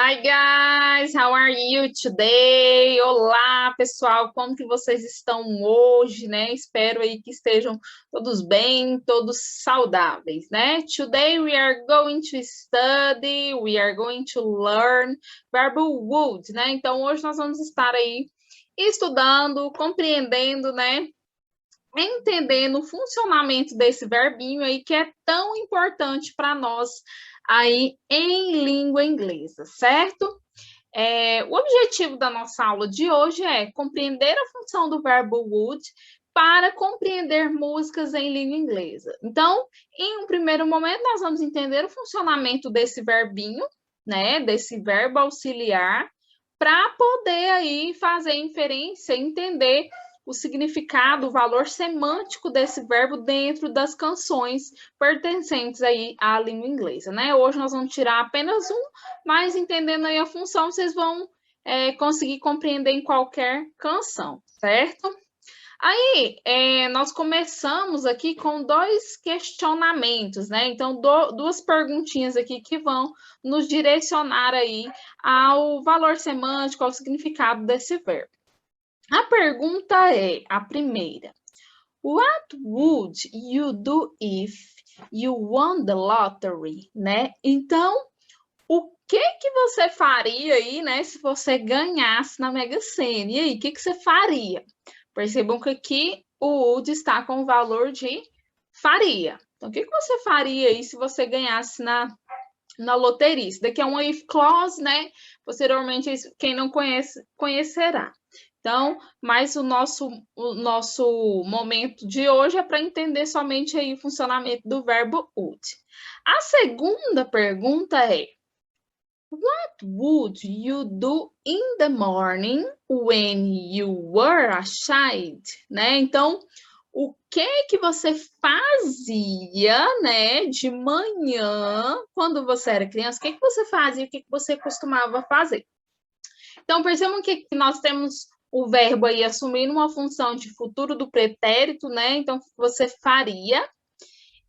Hi guys, how are you today? Olá, pessoal, como que vocês estão hoje, né? Espero aí que estejam todos bem, todos saudáveis, né? Today we are going to study, we are going to learn verbo would, né? Então hoje nós vamos estar aí estudando, compreendendo, né? Entendendo o funcionamento desse verbinho aí que é tão importante para nós aí em língua inglesa, certo? O objetivo da nossa aula de hoje é compreender a função do verbo would para compreender músicas em língua inglesa. Então, em um primeiro momento, nós vamos entender o funcionamento desse verbinho, né, desse verbo auxiliar, para poder aí fazer inferência, entender o significado, o valor semântico desse verbo dentro das canções pertencentes aí à língua inglesa, né? Hoje nós vamos tirar apenas um, mas entendendo aí a função, vocês vão conseguir compreender em qualquer canção, certo? Aí, nós começamos aqui com dois questionamentos, né? Então, duas perguntinhas aqui que vão nos direcionar aí ao valor semântico, ao significado desse verbo. A pergunta é a primeira. What would you do if you won the lottery, né? Então, o que você faria aí, né, se você ganhasse na Mega Sena? E aí, o que você faria? Percebam que aqui o would está com o valor de faria. Então, o que você faria aí se você ganhasse na loteria? Isso daqui é um if clause, né? Posteriormente, quem não conhece, conhecerá. Então, mas o nosso momento de hoje é para entender somente aí o funcionamento do verbo would. A segunda pergunta é: What would you do in the morning when you were a child? Né? Então, o que você fazia, né, de manhã quando você era criança? O que você fazia? O que você costumava fazer? Então, percebam que nós temos o verbo aí assumindo uma função de futuro do pretérito, né? Então, você faria.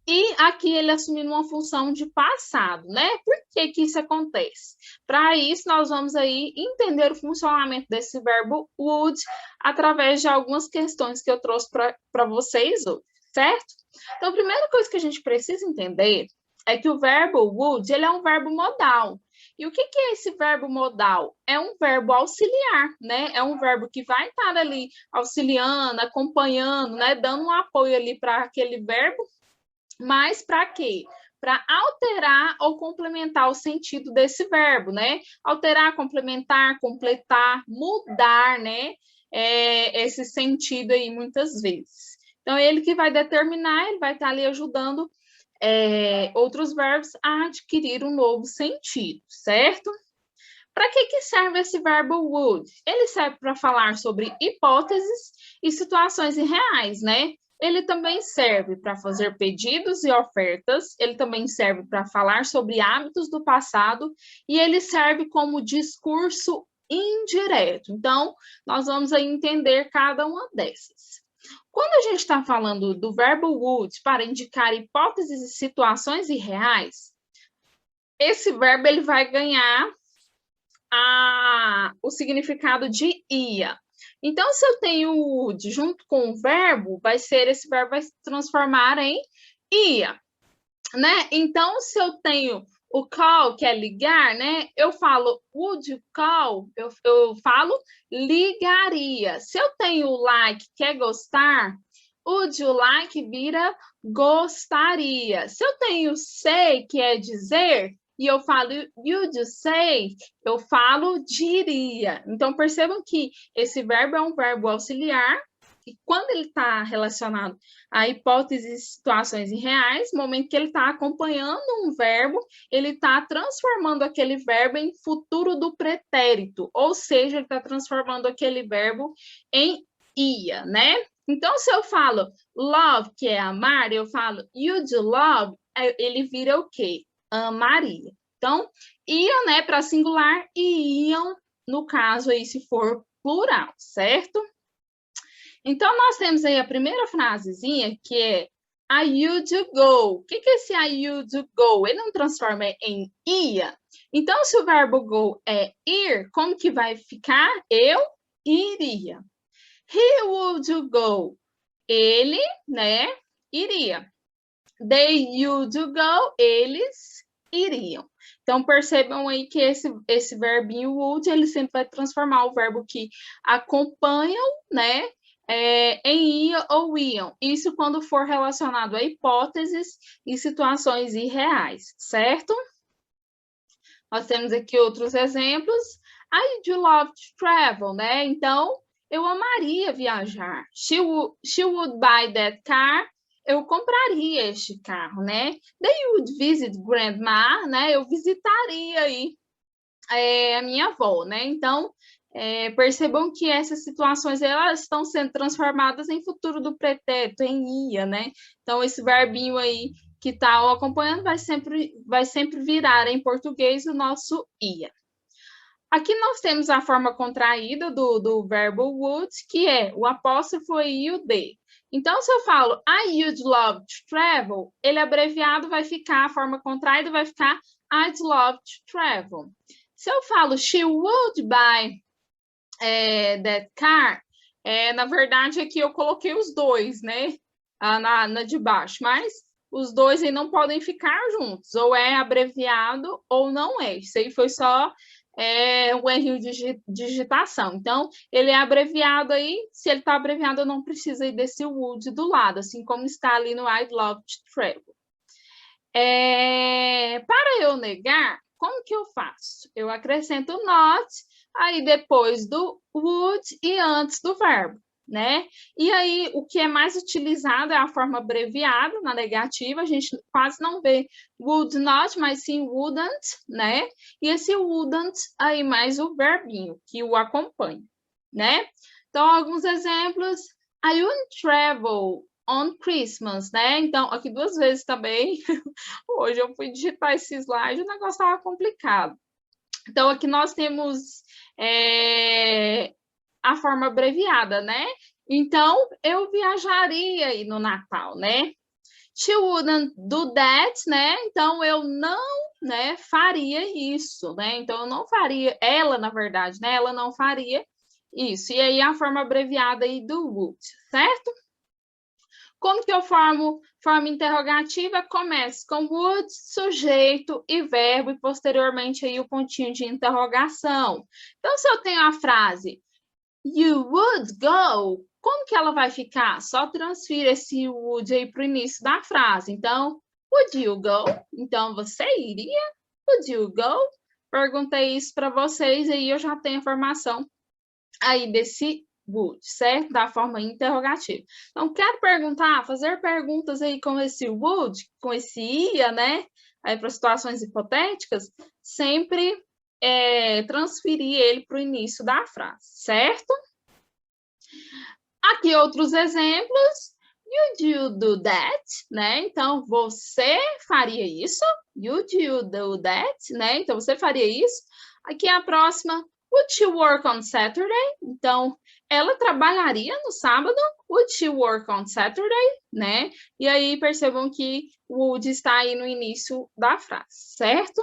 E aqui ele assumindo uma função de passado, né? Por que isso acontece? Para isso, nós vamos aí entender o funcionamento desse verbo would através de algumas questões que eu trouxe para vocês hoje, certo? Então, a primeira coisa que a gente precisa entender é que o verbo would, ele é um verbo modal. E o que é esse verbo modal? É um verbo auxiliar, né? É um verbo que vai estar ali auxiliando, acompanhando, né? Dando um apoio ali para aquele verbo. Mas para quê? Para alterar ou complementar o sentido desse verbo, né? Alterar, complementar, completar, mudar, né? Esse sentido aí muitas vezes. Então, ele que vai determinar, ele vai estar ali ajudando outros verbos a adquirir um novo sentido, certo? Para que serve esse verbo would? Ele serve para falar sobre hipóteses e situações irreais, né? Ele também serve para fazer pedidos e ofertas, ele também serve para falar sobre hábitos do passado e ele serve como discurso indireto. Então, nós vamos aí entender cada uma dessas. Quando a gente está falando do verbo would para indicar hipóteses e situações irreais, esse verbo ele vai ganhar o significado de ia. Então, se eu tenho o would junto com o verbo, esse verbo vai se transformar em ia, né? Então, se eu tenho o call, que é ligar, né? Eu falo would you call, eu falo ligaria. Se eu tenho o like, que é gostar, would you like vira gostaria. Se eu tenho say, que é dizer, e eu falo you'd say, eu falo diria. Então, percebam que esse verbo é um verbo auxiliar, e quando ele está relacionado a hipóteses e situações irreais, no momento que ele está acompanhando um verbo, ele está transformando aquele verbo em futuro do pretérito, ou seja, ele está transformando aquele verbo em ia, né? Então, se eu falo love, que é amar, eu falo you'd love, ele vira o quê? Amaria. Então, ia, né, para singular e iam, no caso aí, se for plural, certo? Então, nós temos aí a primeira frasezinha, que é I used to go. O que é esse I used to go? Ele não transforma em ia. Então, se o verbo go é ir, como que vai ficar? Eu iria. He would go. Ele, né, iria. They would go. Eles iriam. Então, percebam aí que esse verbinho would, ele sempre vai transformar o verbo que acompanham, né, em ia ou iam. Isso quando for relacionado a hipóteses e situações irreais, certo? Nós temos aqui outros exemplos. I do love to travel, né? Então, eu amaria viajar. She would buy that car. Eu compraria este carro, né? They would visit grandma, né? Eu visitaria aí a minha avó, né? Então, percebam que essas situações elas estão sendo transformadas em futuro do pretérito, em ia, né? Então, esse verbinho aí que está acompanhando vai sempre virar em português o nosso ia. Aqui nós temos a forma contraída do verbo would, que é o apóstrofo e o de. Então, se eu falo I would love to travel, ele abreviado vai ficar, a forma contraída vai ficar I'd love to travel. Se eu falo she would buy that car, na verdade aqui eu coloquei os dois, né? Na de baixo, mas os dois aí não podem ficar juntos, ou é abreviado ou não é. Isso aí foi só um erro de digitação. Então, ele é abreviado aí, se ele está abreviado, eu não preciso aí desse would do lado, assim como está ali no I'd love to travel. Para eu negar, como que eu faço? Eu acrescento not, aí depois do would e antes do verbo, né? E aí, o que é mais utilizado é a forma abreviada, na negativa, a gente quase não vê would not, mas sim wouldn't, né? E esse wouldn't, aí mais o verbinho, que o acompanha, né? Então, alguns exemplos. I wouldn't travel on Christmas, né? Então, aqui duas vezes também. Hoje eu fui digitar esse slide, o negócio estava complicado. Então, aqui nós temos a forma abreviada, né? Então, eu viajaria aí no Natal, né? She wouldn't do that, né? Então, eu não, né, faria isso, né? Então, eu não faria, ela, na verdade, né? Ela não faria isso. E aí, a forma abreviada aí do would, certo? Como que eu formo forma interrogativa? Começa com would, sujeito e verbo, e posteriormente aí o pontinho de interrogação. Então, se eu tenho a frase You would go, como que ela vai ficar? Só transfira esse would aí para o início da frase. Então, would you go? Então, você iria? Would you go? Perguntei isso para vocês, aí eu já tenho a informação aí desse would, certo? Da forma interrogativa. Então, quero perguntar, fazer perguntas aí com esse would, com esse ia, né? Aí para situações hipotéticas, sempre transferir ele para o início da frase, certo? Aqui outros exemplos. You do that, né? Então, você faria isso. You do that, né? Então, você faria isso. Aqui a próxima. Would she work on Saturday? Então, ela trabalharia no sábado. Would she work on Saturday? Né? E aí, percebam que o would está aí no início da frase, certo?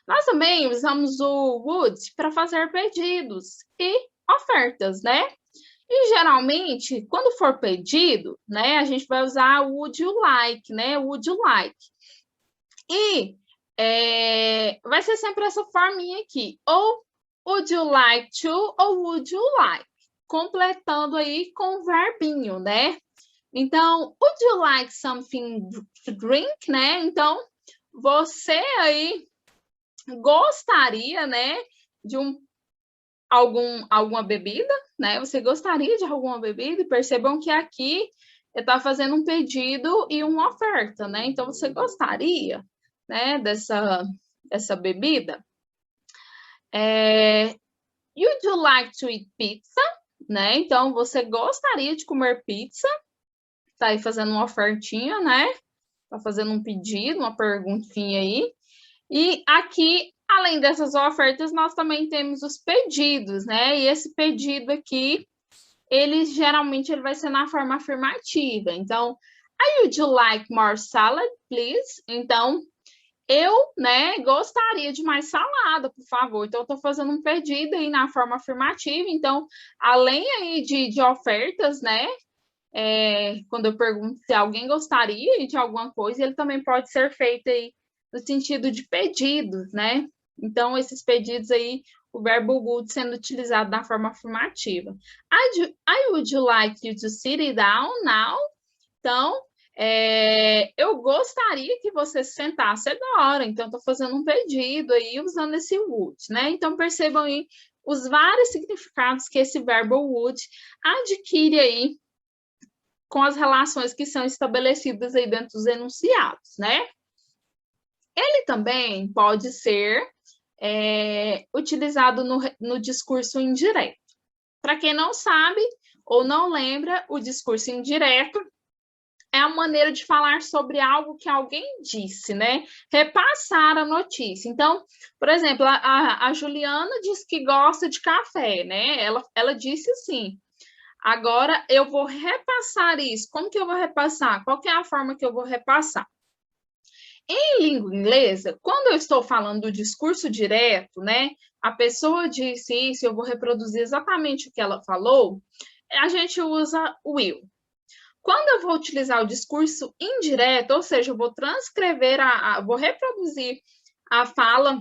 Nós também usamos o would para fazer pedidos e ofertas, né? E, geralmente, quando for pedido, né, a gente vai usar o would you like, né? Would you like. E vai ser sempre essa forminha aqui. Ou would you like to ou would you like. Completando aí com o verbinho, né? Então, would you like something to drink, né? Então, você aí gostaria, né, de alguma bebida, né? Você gostaria de alguma bebida? E percebam que aqui está fazendo um pedido e uma oferta, né? Então, você gostaria, né, dessa bebida? Would you like to eat pizza? Né? Então, você gostaria de comer pizza? Está aí fazendo uma ofertinha, né? Está fazendo um pedido, uma perguntinha aí. E aqui, além dessas ofertas, nós também temos os pedidos, né? E esse pedido aqui, geralmente ele vai ser na forma afirmativa. Então, Would you like more salad, please? Então, eu, né, gostaria de mais salada, por favor. Então, eu estou fazendo um pedido aí na forma afirmativa. Então, além aí de ofertas, né, quando eu pergunto se alguém gostaria de alguma coisa, ele também pode ser feito aí no sentido de pedidos, né? Então, esses pedidos aí, o verbo would sendo utilizado da forma afirmativa. I would like you to sit down now. Então, eu gostaria que você se sentasse agora. Então, estou fazendo um pedido aí usando esse would, né? Então, percebam aí os vários significados que esse verbo would adquire aí com as relações que são estabelecidas aí dentro dos enunciados, né? Ele também pode ser utilizado no discurso indireto. Para quem não sabe ou não lembra, o discurso indireto é a maneira de falar sobre algo que alguém disse, né? Repassar a notícia. Então, por exemplo, a Juliana diz que gosta de café, né? Ela disse assim: agora eu vou repassar isso. Como que eu vou repassar? Qual que é a forma que eu vou repassar? Em língua inglesa, quando eu estou falando do discurso direto, né? A pessoa disse isso, eu vou reproduzir exatamente o que ela falou, a gente usa will. Quando eu vou utilizar o discurso indireto, ou seja, eu vou transcrever, vou reproduzir a fala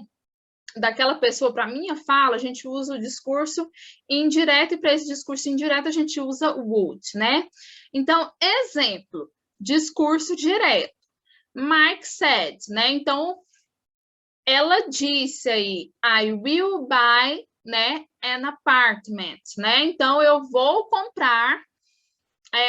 daquela pessoa para a minha fala, a gente usa o discurso indireto, e para esse discurso indireto a gente usa o would, né? Então, exemplo, discurso direto. Mike said, né? Então, ela disse aí, I will buy, né, an apartment, né? Então, eu vou comprar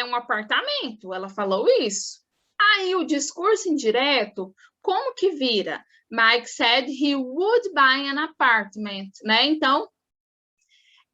um apartamento. Ela falou isso. Aí, o discurso indireto, como que vira? Mike said he would buy an apartment, né? Então,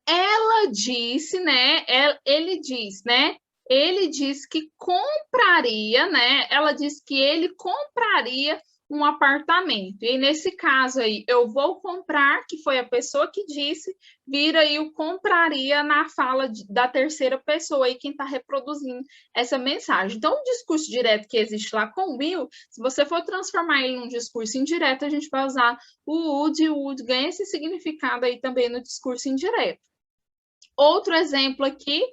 ela disse, né? Ele diz, né? Ele disse que compraria, né? Ela disse que ele compraria um apartamento. E nesse caso aí, eu vou comprar, que foi a pessoa que disse, vira aí o compraria na fala da terceira pessoa aí, quem está reproduzindo essa mensagem. Então, o discurso direto que existe lá com o will, se você for transformar ele num discurso indireto, a gente vai usar o would, e o would ganha esse significado aí também no discurso indireto. Outro exemplo aqui,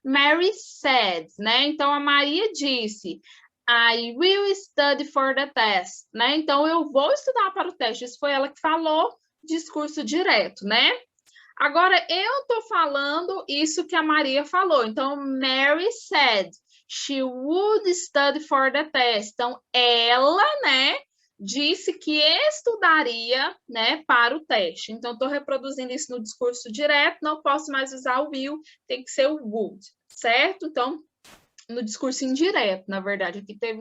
Mary said, né? Então, a Maria disse, I will study for the test, né? Então, eu vou estudar para o teste. Isso foi ela que falou, discurso direto, né? Agora, eu estou falando isso que a Maria falou. Então, Mary said, she would study for the test. Então, ela, né, disse que estudaria, né, para o teste. Então, estou reproduzindo isso no discurso direto, não posso mais usar o will, tem que ser o would, certo? Então, no discurso indireto, na verdade, aqui teve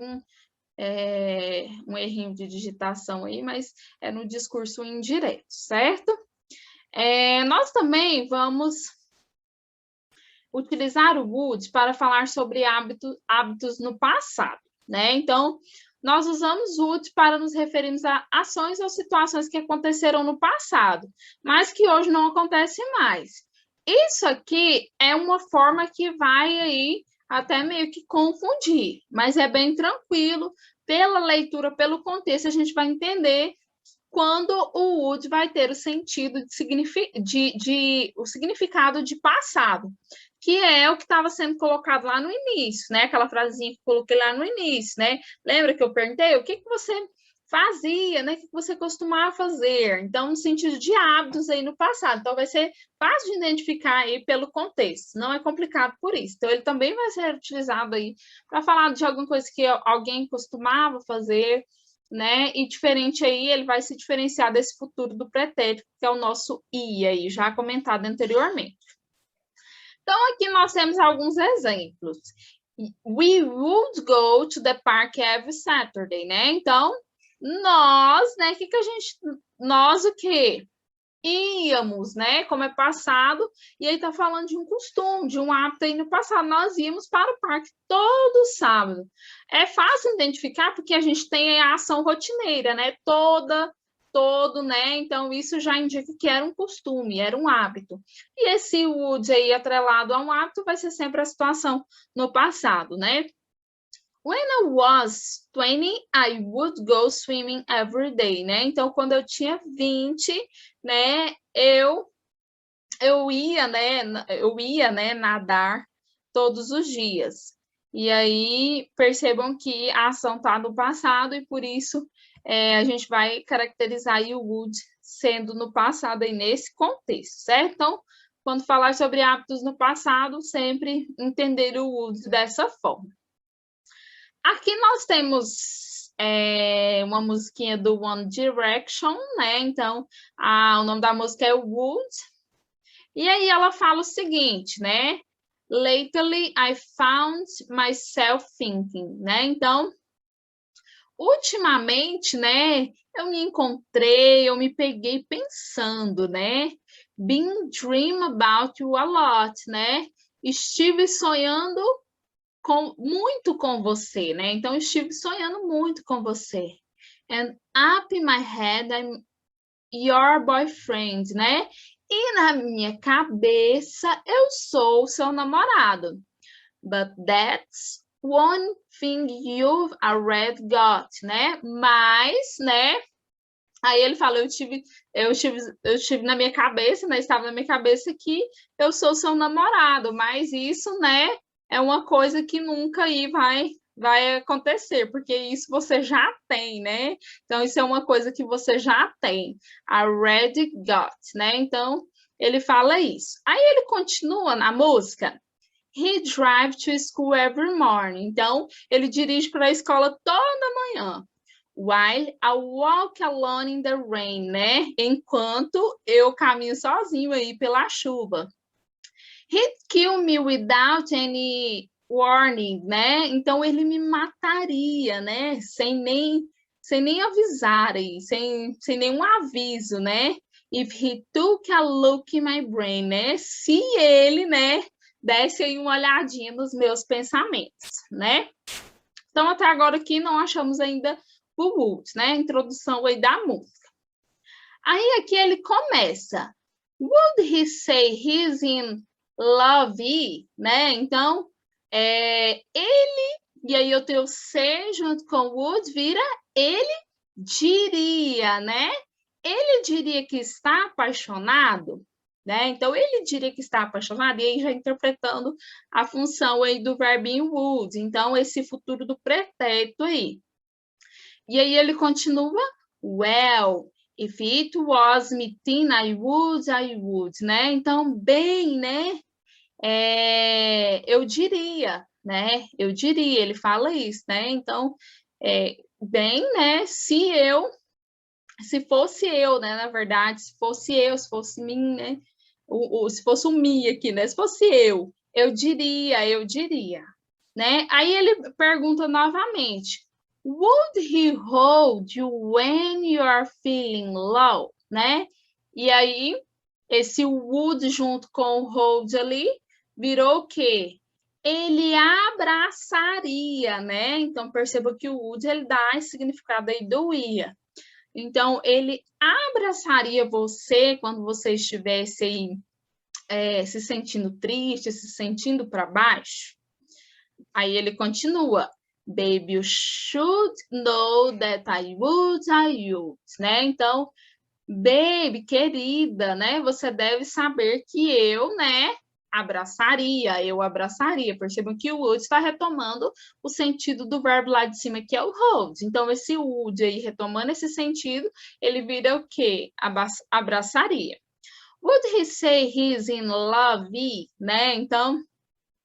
um errinho de digitação aí, mas é no discurso indireto, certo? Nós também vamos utilizar o would para falar sobre hábitos no passado, né? Então, nós usamos would para nos referirmos a ações ou situações que aconteceram no passado, mas que hoje não acontecem mais. Isso aqui é uma forma que vai aí até meio que confundir, mas é bem tranquilo. Pela leitura, pelo contexto, a gente vai entender quando o would vai ter o sentido o significado de passado, que é o que estava sendo colocado lá no início, né? Aquela frasinha que coloquei lá no início, né? Lembra que eu perguntei o que você fazia, né? O que você costumava fazer? Então, no sentido de hábitos aí no passado. Então, vai ser fácil de identificar aí pelo contexto. Não é complicado por isso. Então, ele também vai ser utilizado aí para falar de alguma coisa que alguém costumava fazer, né? E diferente aí, ele vai se diferenciar desse futuro do pretérito, que é o nosso ia aí, já comentado anteriormente. Então, aqui nós temos alguns exemplos. We would go to the park every Saturday, né? Então, nós, né? Nós o quê? Íamos, né? Como é passado, e aí tá falando de um costume, de um hábito aí no passado. Nós íamos para o parque todo sábado. É fácil identificar porque a gente tem a ação rotineira, né? Todo, né? Então, isso já indica que era um costume, era um hábito. E esse would aí atrelado a um hábito vai ser sempre a situação no passado, né? When I was 20, I would go swimming every day, né? Então, quando eu tinha 20, né, eu ia, né, nadar todos os dias. E aí, percebam que a ação está no passado e por isso a gente vai caracterizar aí o would sendo no passado aí nesse contexto, certo? Então, quando falar sobre hábitos no passado, sempre entender o would dessa forma. Aqui nós temos uma musiquinha do One Direction, né? Então, o nome da música é Would. E aí ela fala o seguinte, né? Lately, I found myself thinking, né? Então, ultimamente, né? Eu me encontrei, eu me peguei pensando, né? Been dream about you a lot, né? Estive sonhando muito com você, né? Então, estive sonhando muito com você. And up in my head, I'm your boyfriend, né? E na minha cabeça, eu sou seu namorado. But that's one thing you've already got, né? Mas, né? Aí ele fala, eu tive na minha cabeça, né? Estava na minha cabeça que eu sou seu namorado, mas isso, né? É uma coisa que nunca aí vai acontecer, porque isso você já tem, né? Então, isso é uma coisa que você já tem. Already got, né? Então, ele fala isso. Aí ele continua na música. He drives to school every morning. Então, ele dirige para a escola toda manhã. While I walk alone in the rain, né? Enquanto eu caminho sozinho aí pela chuva. He'd kill me without any warning, né? Então ele me mataria, né? Sem nem avisar aí, sem nenhum aviso, né? If he took a look in my brain, né? Se ele, né, desse aí uma olhadinha nos meus pensamentos, né? Então até agora aqui não achamos ainda o would, né? Introdução aí da música. Aí aqui ele começa. Would he say he's in love, né? Então, ele, e aí eu tenho ser junto com would, vira ele diria, né? Ele diria que está apaixonado, né? Então, ele diria que está apaixonado, e aí já interpretando a função aí do verbinho would. Então, esse futuro do pretérito aí. E aí ele continua, well, if it was me, I would, né? Então, bem, né? Eu diria, né? Eu diria, ele fala isso, né? Então, bem, né? Se fosse eu, né? Na verdade, se fosse mim, né? Se fosse o me aqui, né? Se fosse eu diria, né? Aí ele pergunta novamente, would he hold you when you are feeling low, né? E aí, esse would junto com o hold ali, virou o quê? Ele abraçaria, né? Então, perceba que o would, ele dá esse significado aí do ia. Então, ele abraçaria você quando você estivesse aí se sentindo triste, se sentindo para baixo. Aí ele continua. Baby, you should know that I would, né? Então, baby, querida, né? Você deve saber que eu, né? Eu abraçaria. Percebam que o would está retomando o sentido do verbo lá de cima, que é o hold. Então, esse would aí, retomando esse sentido, ele vira o quê? Abraçaria. Would he say he's in love, né? Então,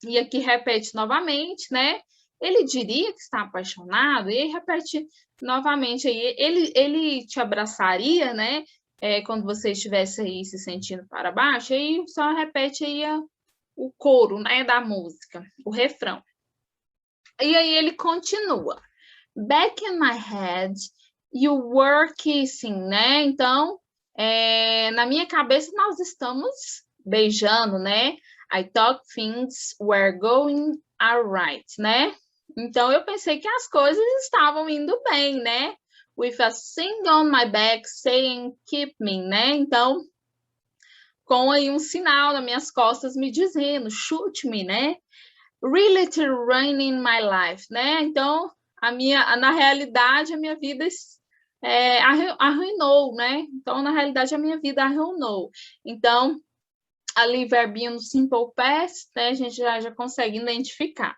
e aqui repete novamente, né? Ele diria que está apaixonado, e aí repete novamente aí, ele te abraçaria, né? Quando você estivesse aí se sentindo para baixo, aí só repete aí o coro, né, da música, o refrão. E aí ele continua. Back in my head, you were kissing, né? Então, na minha cabeça nós estamos beijando, né? I thought things were going alright, né? Então, eu pensei que as coisas estavam indo bem, né? With a thing on my back saying keep me, né? Então, com aí um sinal nas minhas costas me dizendo shoot me, né? really to ruin in my life, né? Então, na realidade, a minha vida arruinou, né? Então, na realidade, a minha vida arruinou. Então, ali, verbinho no simple past, né? A gente já consegue identificar.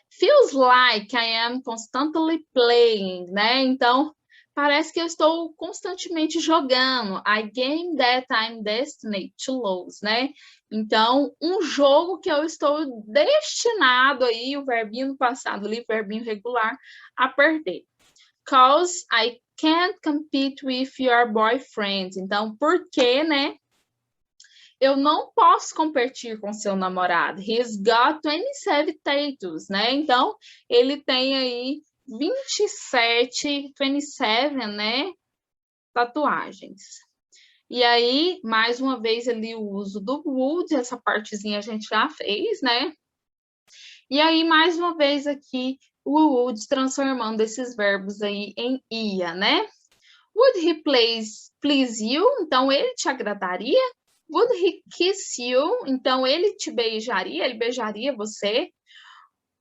Feels like I am constantly playing, né? Então, parece que eu estou constantemente jogando. I game that I'm destined to lose, né? Então, um jogo que eu estou destinado aí, o verbinho no passado ali, verbinho regular, a perder. Cause I can't compete with your boyfriend. Então, por quê, né? Eu não posso competir com seu namorado. He's got 27 tattoos, né? Então, ele tem aí 27, né? Tatuagens. E aí, mais uma vez, ali o uso do would, essa partezinha a gente já fez, né? E aí, mais uma vez aqui, o would transformando esses verbos aí em ia, né? Would he please you? Então, ele te agradaria? Would he kiss you? Então, ele te beijaria, ele beijaria você.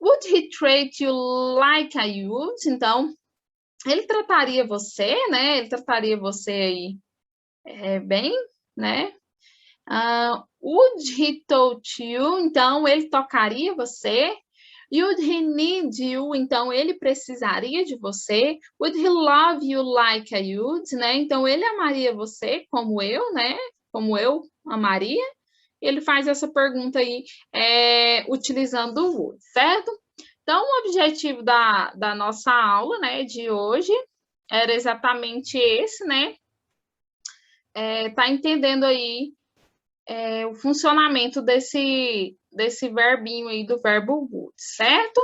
Would he treat you like I would? Então, ele trataria você, né? Ele trataria você aí bem, né? Would he touch you? Então, ele tocaria você. Would he need you? Então, ele precisaria de você. Would he love you like I would? Né? Então, ele amaria você como eu, né? Como eu amaria. Ele faz essa pergunta aí utilizando o would, certo? Então, o objetivo da nossa aula, né, de hoje era exatamente esse, né? Tá entendendo aí o funcionamento desse verbinho aí do verbo would, certo?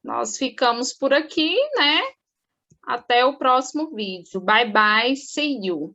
Nós ficamos por aqui, né? Até o próximo vídeo. Bye, bye, see you.